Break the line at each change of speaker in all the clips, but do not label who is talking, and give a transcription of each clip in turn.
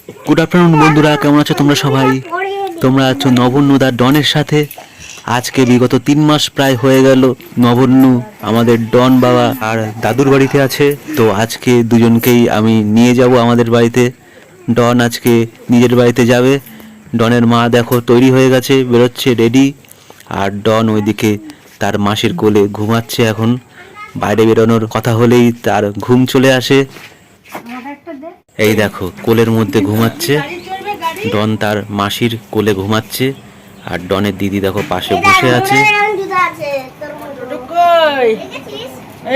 Good afternoon বন্ধুরা, কেমন আছো তোমরা সবাই? তোমরা আছো নবন্যদার ডনের সাথে। আজকে বিগত 3 মাস প্রায় হয়ে গেল নবন্যু আমাদের ডন বাবা আর দাদুর বাড়িতে আছে। তো আজকে দুজনকেই আমি নিয়ে যাব আমাদের বাড়িতে। ডন আজকে নিজের বাড়িতে যাবে। ডনের মা দেখো তৈরি হয়ে গেছে, বেরোচ্ছে রেডি। আর ডন ওইদিকে তার মাসির কোলে ঘুমাচ্ছে এখন। বাইরে বেরোনোর কথা হলেই তার ঘুম চলে আসে। এই দেখো কোলের মধ্যে ঘুমাচ্ছে ডন, তার মাসির কোলে ঘুমাচ্ছে। আর ডনের দিদি দেখো পাশে বসে আছে।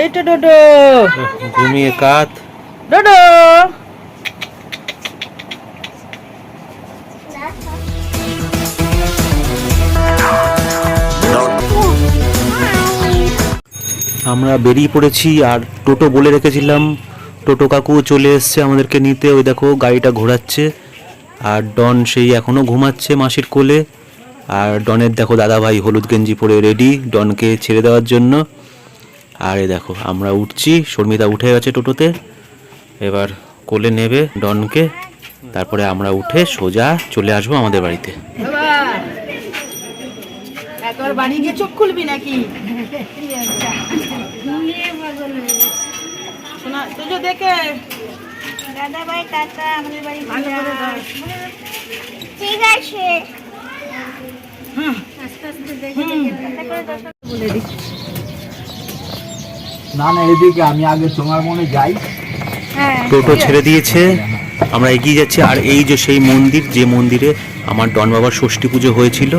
এইটা ডোডো
ঘুমিয়ে কাত।
ডোডো
আমরা বেরিয়ে পড়েছি আর টোটো বলে রেখেছিলাম। টোটো কাকু চলে এসছে আমাদেরকে নিতে। ওই দেখো গাড়িটা ঘোরাচ্ছে। আর ডন সেই এখনো ঘুমাচ্ছে মাসির কোলে। আর ডনের দেখো দাদা ভাই হলুদ গেঞ্জি পরে রেডি ডনকে ছেড়ে দেওয়ার জন্য। আর এই দেখো আমরা উঠছি, শর্মিতা উঠে গেছে টোটোতে। এবার কোলে নেবে ডনকে, তারপরে আমরা উঠে সোজা চলে আসবো আমাদের বাড়িতে।
একবার বাড়ি গিয়ে চোখ খুলবি নাকি? শোনা তুই দেখে
দাদা ভাই টাটা, আমাদের বাড়ি
ভালো করে দাও।
ঠিক আছে। আস্তে আস্তে দেখে টাটা করে দর্শক বলে দিচ্ছি।
না না, এদিকে আমি আগে তোমার মনে যাই।
হ্যাঁ,
টোটো ছেড়ে দিয়েছে, আমরা এগিয়ে যাচ্ছি। আর এই যে সেই মন্দির, যে মন্দিরে আমার ডন বাবার ষষ্ঠী পুজো হয়েছিল।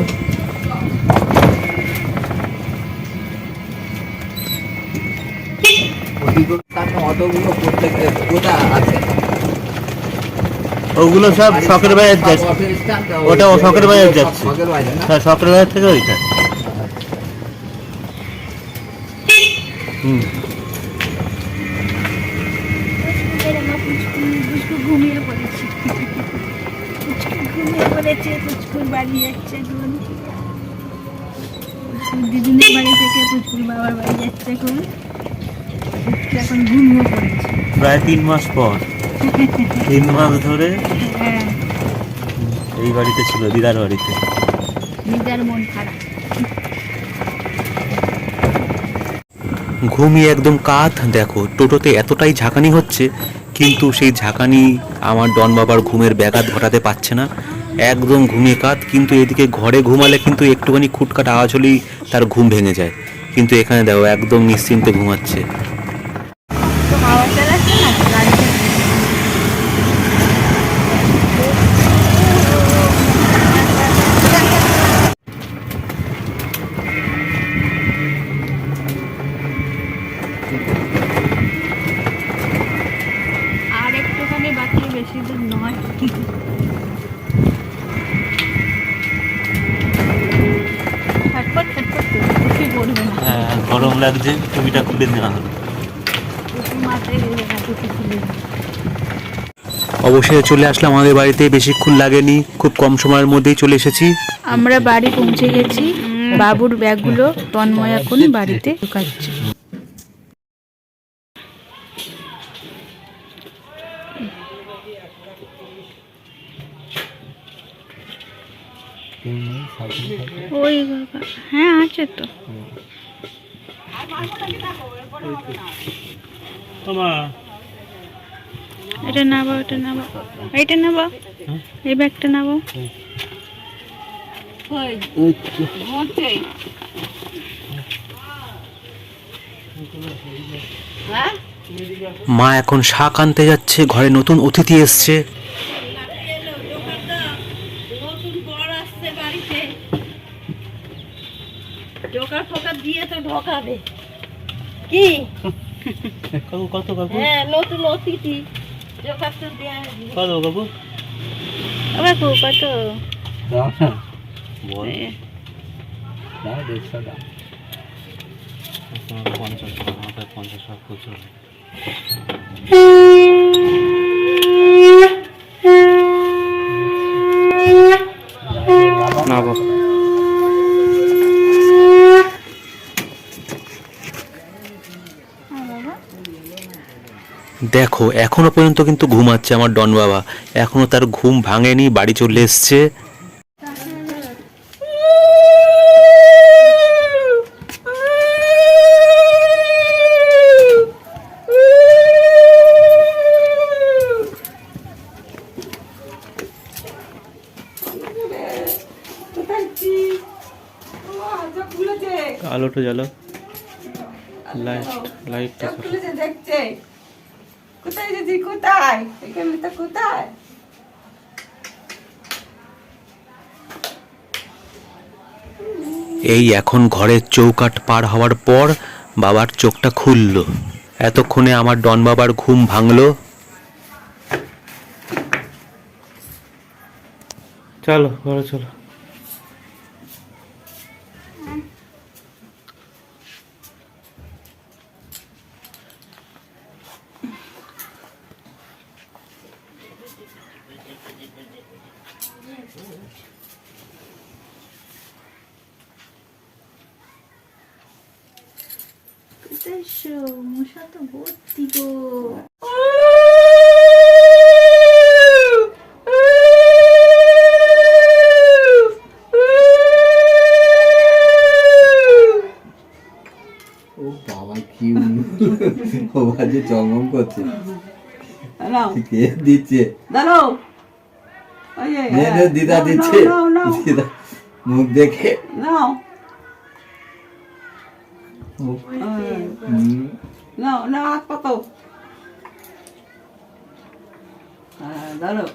অতগুলো প্রত্যেক কোথা আছে?
ওগুলো সব শখের বাইরে যাচ্ছে। ওটা ও শখের বাইরে যাচ্ছে।
শখের বাইরে না?
হ্যাঁ, শখের বাইরে থেকে ওইটা।
পুচকু ঘুমিয়ে পড়েছি। ঘুমিয়ে পড়েছে, পুচকুর বাড়ি যাচ্ছে এখন। দিদিনের বাড়ি থেকে পুচকুর বাবার বাড়ি যাচ্ছে এখন। এখন ঘুমিয়ে পড়েছে।
প্রায় 3 মাস পর, 3 মাস ধরে
হ্যাঁ,
এই বাড়িতে ছিল, দিদার বাড়িতে।
দিদার মন খারাপ।
ঘুমিয়ে একদম কাত। দেখো টোটোতে এতটাই ঝাঁকানি হচ্ছে, কিন্তু সেই ঝাঁকানি আমার ডন বাবার ঘুমের ব্যাঘাত ঘটাতে পারছে না। একদম ঘুমিয়ে কাত। কিন্তু এদিকে ঘরে ঘুমালে কিন্তু একটুখানি খুটখাট আওয়াজ হলেই তার ঘুম ভেঙে যায়। কিন্তু এখানে দেখো একদম নিশ্চিন্তে ঘুমাচ্ছে।
তো হাওয়া চালাচ্ছে না গাড়িতে। আর একটুখানি বাকি, বেশি দূর নয়। ছটপট ছটপট বেশি পড়বে না।
হ্যাঁ, গরম লাগছে, টুপিটা খুলে নেওয়া হলো।
মাথায় রেখে না, টুপি খুলে না।
অবশ্যই চলে আসলাম আমাদের বাড়িতে, বেশিক্ষণ লাগেনি, খুব কম সময়ের মধ্যেই চলে এসেছি।
আমরা বাড়ি পৌঁছে গেছি। বাবুর ব্যাগগুলো তন্ময় এখন বাড়িতে ঢুকাচ্ছে। ওই বাবা, হ্যাঁ আছে তো। এটা নাবো, এটা নাবো, এইটা নাবো, এই ব্যাগটা নাবো।
মা এখন শাক আনতে যাচ্ছে, ঘরে নতুন অতিথি এসছে।
কি
কত কাকু?
হ্যাঁ, নতুন অতিথি জোকার তো দেয়া।
কত কাকু?
আবার কত?
দাও না,
বল।
দাও 150 দাও।
50 টাকা, মাথায় 50 টাকা প্রচুর। না বাবা, দেখো এখনো পর্যন্ত কিন্তু ঘুমাচ্ছে আমার ডন বাবা, এখনো তার ঘুম ভাঙেনি, বাড়ি চলে এসছে। আলোটা জ্বালো, লাইটটা
দেখছে কোথায় যদি কোথায় এখানে তো কোথায়
এই এখন ঘরের চৌকাঠ পার হওয়ার পর বাবার চোখটা খুললো। এতক্ষণে আমার ডন বাবার ঘুম ভাঙলো। চলো ঘরে চলো।
মশা তো ভর্তি গো।
ও বাবা কি ও বাজে জঙ্গম করছে, কে দিচ্ছে?
দাঁড়াও
নে নে, দিদা দিচ্ছে, দিদা মুখ দেখে
নাও
হুম,
নাও নাও হাত পাতো দাঁড়াও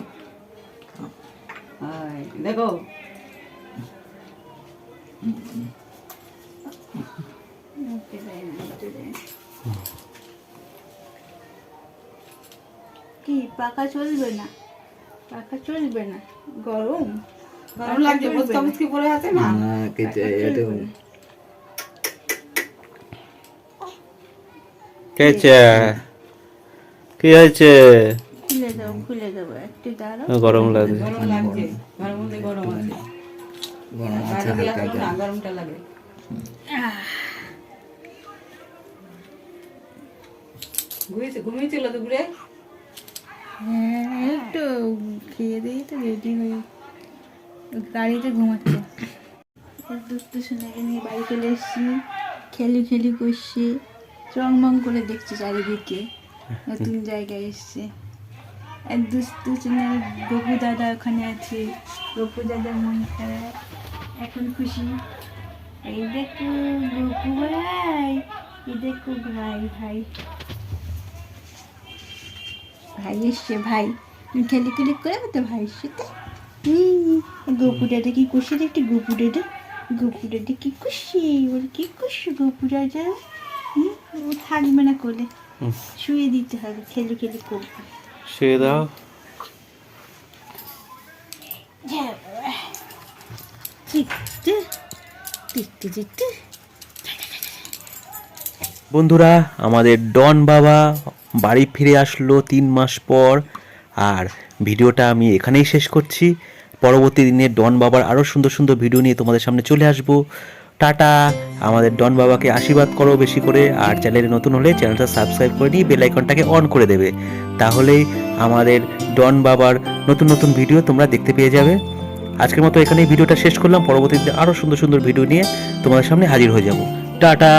দেখো
কি পাখা চলবে না? পাখা চলবে না, গরম
গরম লাগছে, মুচকা মুচকি পড়ে আছে না।
না কিছু এটা
কি হয়েছে?
খুলে দেবো একটু দাঁড়াও।
গরম লাগছে।
গরম লাগছে, ঘরের মধ্যে গরম আছে,
গরম আছে
বাইরে দিয়ে
হালকা
আসো না, গরমটা লাগে। ঘুমিয়েছিল দুপুরে?
হ্যাঁ একটু খেয়ে দিয়ে তো রেডি হয়ে গাড়িতে ঘুমাচ্ছে। দুষ্টু সোনাকে নিয়ে বাড়ি চলে এসেছি, খেলি খেলি করছি, চংমং করে দেখছি চারিদিকে, নতুন জায়গায় এসছে। এক দুষ্টু সোনার গপু দাদা ওখানে আছে, গপু দাদার মন খারাপ, এখন খুশি। এই দেখো গপু ভাই, এই দেখো ভাই ভাই ভাই এসছে, ভাই খেলি খেলি করে তো ভাইয়ের সাথে। গপু দাদা কি খুশি রে, একটি গপু দাদা, গপু দাদা কি খুশি, ওর কি খুশি গপু দাদা। ও থাকবে না কোলে, শুয়ে দিতে হবে, খেলি খেলি করবে।
শুয়ে দাও। বন্ধুরা, আমাদের ডন বাবা বাড়ি ফিরে আসলো 3 মাস পর, আর ভিডিওটা আমি এখানেই শেষ করছি। পরবর্তী দিনে ডন বাবার আরও সুন্দর সুন্দর ভিডিও নিয়ে তোমাদের সামনে চলে আসবো। টাটা। আমাদের ডন বাবাকে আশীর্বাদ করো বেশি করে, আর চ্যানেলে নতুন হলে চ্যানেলটা সাবস্ক্রাইব করে নিয়ে বেল আইকনটাকে অন করে দেবে, তাহলেই আমাদের ডন বাবার নতুন নতুন ভিডিও তোমরা দেখতে পেয়ে যাবে। আজকের মতো এখানেই ভিডিওটা শেষ করলাম। পরবর্তীতে আরও সুন্দর সুন্দর ভিডিও নিয়ে তোমাদের সামনে হাজির হয়ে যাব। টাটা।